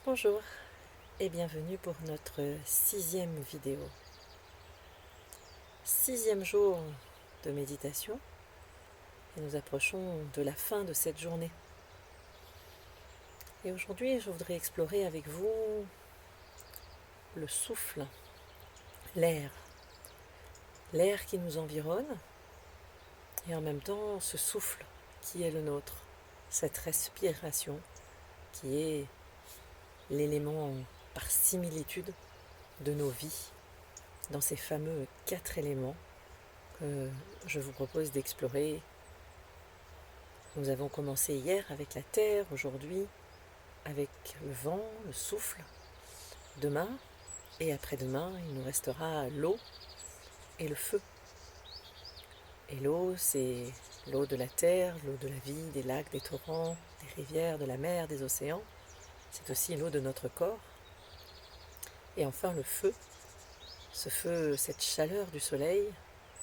Bonjour et bienvenue pour notre 6e vidéo. 6e jour de méditation et nous approchons de la fin de cette journée. Et aujourd'hui, je voudrais explorer avec vous le souffle, l'air qui nous environne et en même temps ce souffle qui est le nôtre, cette respiration qui est l'élément par similitude de nos vies dans ces fameux 4 éléments que je vous propose d'explorer. Nous avons commencé hier avec la terre, aujourd'hui avec le vent, le souffle. Demain et après-demain, il nous restera l'eau et le feu. Et l'eau, c'est l'eau de la terre, l'eau de la vie, des lacs, des torrents, des rivières, de la mer, des océans. C'est aussi l'eau de notre corps. Et enfin le feu, ce feu, cette chaleur du soleil,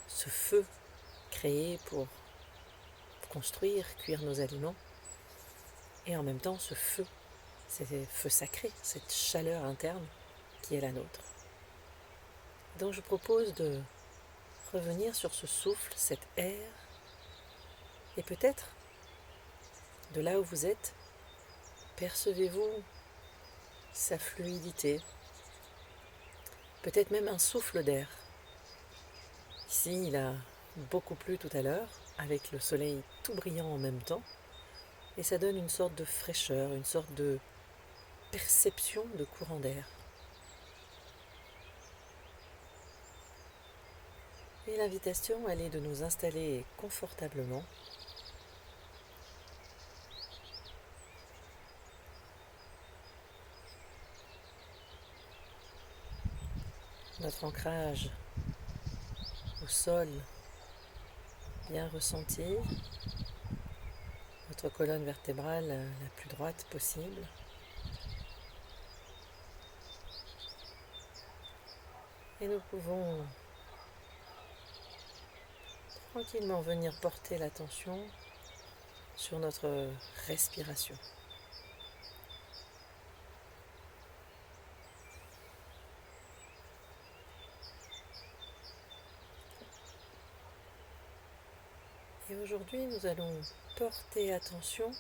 ce feu créé pour construire, cuire nos aliments. Et en même temps ce feu, c'est feu sacré, cette chaleur interne qui est la nôtre. Donc je propose de revenir sur ce souffle, cet air, et peut-être, de là où vous êtes, percevez-vous sa fluidité, peut-être même un souffle d'air. Ici, il a beaucoup plu tout à l'heure, avec le soleil tout brillant en même temps, et ça donne une sorte de fraîcheur, une sorte de perception de courant d'air. Et l'invitation, elle est de nous installer confortablement. Notre ancrage au sol bien ressenti, notre colonne vertébrale la plus droite possible. Et nous pouvons tranquillement venir porter l'attention sur notre respiration. Et aujourd'hui, nous allons porter attention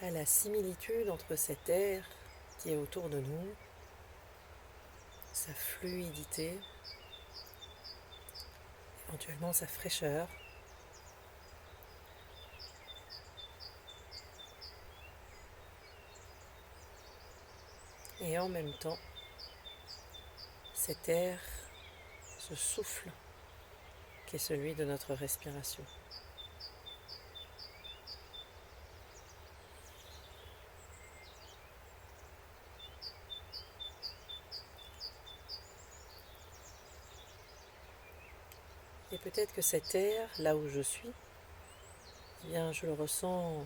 à la similitude entre cet air qui est autour de nous, sa fluidité, éventuellement sa fraîcheur, et en même temps cet air, ce souffle qui est celui de notre respiration. Et peut-être que cet air, là où je suis, eh bien, je le ressens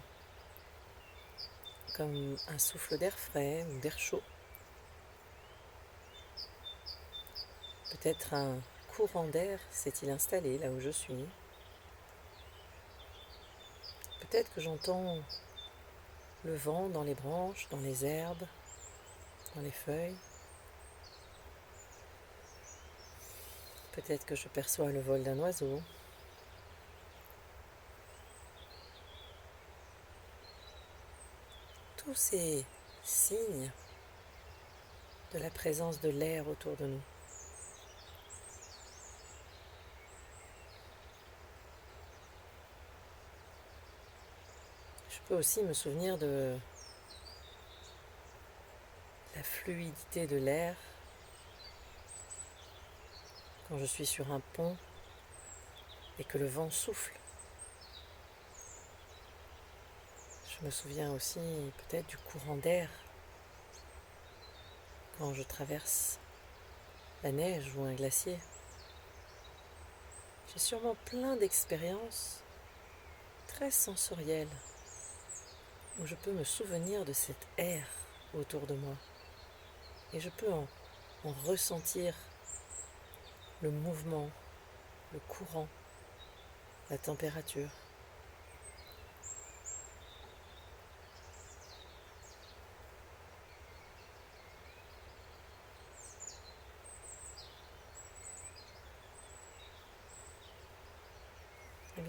comme un souffle d'air frais ou d'air chaud. Peut-être un courant d'air s'est-il installé là où je suis. Peut-être que j'entends le vent dans les branches, dans les herbes, dans les feuilles. Peut-être que je perçois le vol d'un oiseau. Tous ces signes de la présence de l'air autour de nous. Je peux aussi me souvenir de la fluidité de l'air quand je suis sur un pont et que le vent souffle. Je me souviens aussi peut-être du courant d'air quand je traverse la neige ou un glacier. J'ai sûrement plein d'expériences très sensorielles où je peux me souvenir de cet air autour de moi et je peux en ressentir le mouvement, le courant, la température.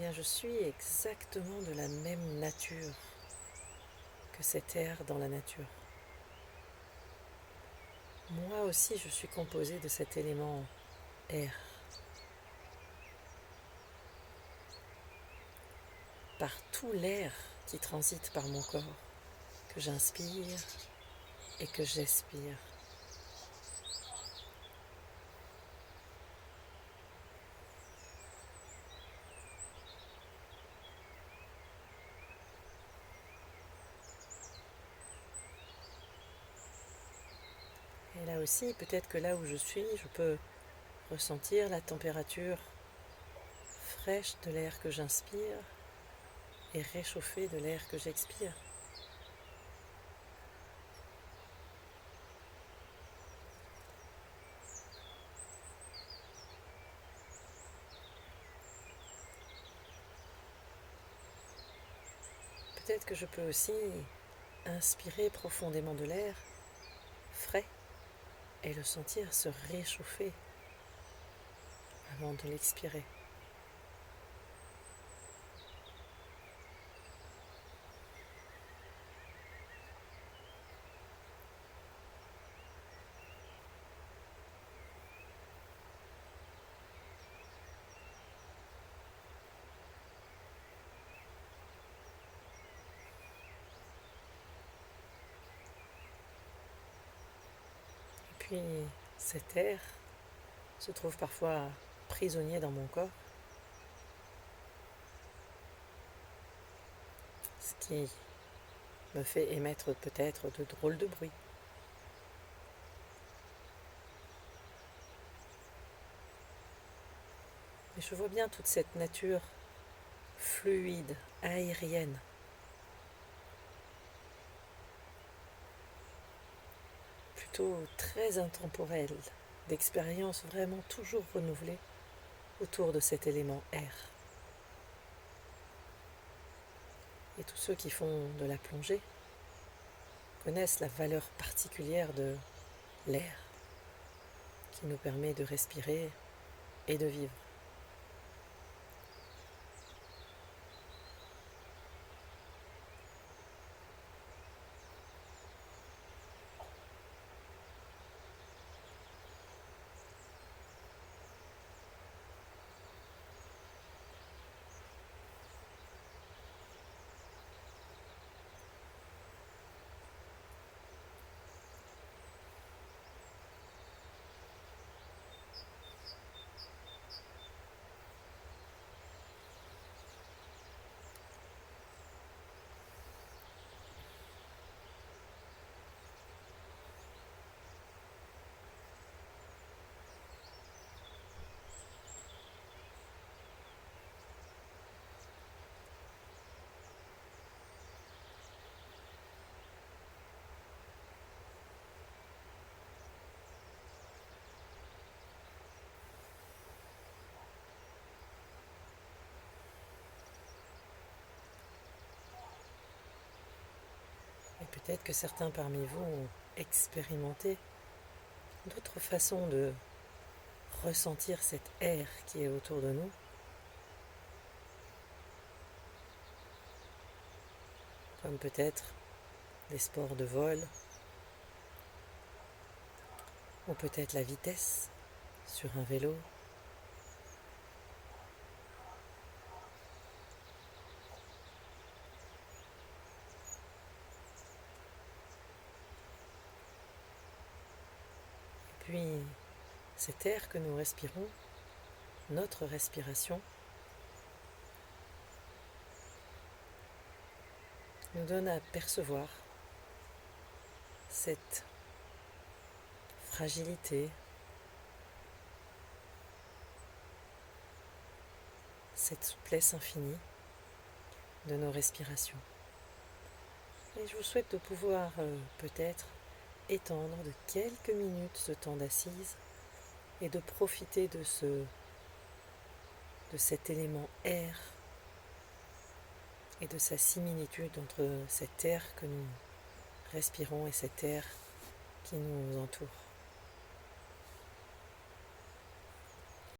bien je suis exactement de la même nature que cet air dans la nature. Moi aussi je suis composée de cet élément air. Par tout l'air qui transite par mon corps, que j'inspire et que j'expire. Et là aussi, peut-être que là où je suis, je peux ressentir la température fraîche de l'air que j'inspire et réchauffée de l'air que j'expire. Peut-être que je peux aussi inspirer profondément de l'air frais et le sentir se réchauffer avant de l'expirer. Et puis cet air se trouve parfois prisonnier dans mon corps, ce qui me fait émettre peut-être de drôles de bruits. Mais je vois bien toute cette nature fluide, aérienne, plutôt très intemporelle, d'expériences vraiment toujours renouvelées autour de cet élément air. Et tous ceux qui font de la plongée connaissent la valeur particulière de l'air qui nous permet de respirer et de vivre. Et peut-être que certains parmi vous ont expérimenté d'autres façons de ressentir cet air qui est autour de nous, comme peut-être les sports de vol, ou peut-être la vitesse sur un vélo, et puis cet air que nous respirons, notre respiration, nous donne à percevoir cette fragilité, cette souplesse infinie de nos respirations. Et je vous souhaite de pouvoir peut-être étendre de quelques minutes ce temps d'assise et de profiter de cet élément air et de sa similitude entre cet air que nous respirons et cet air qui nous entoure.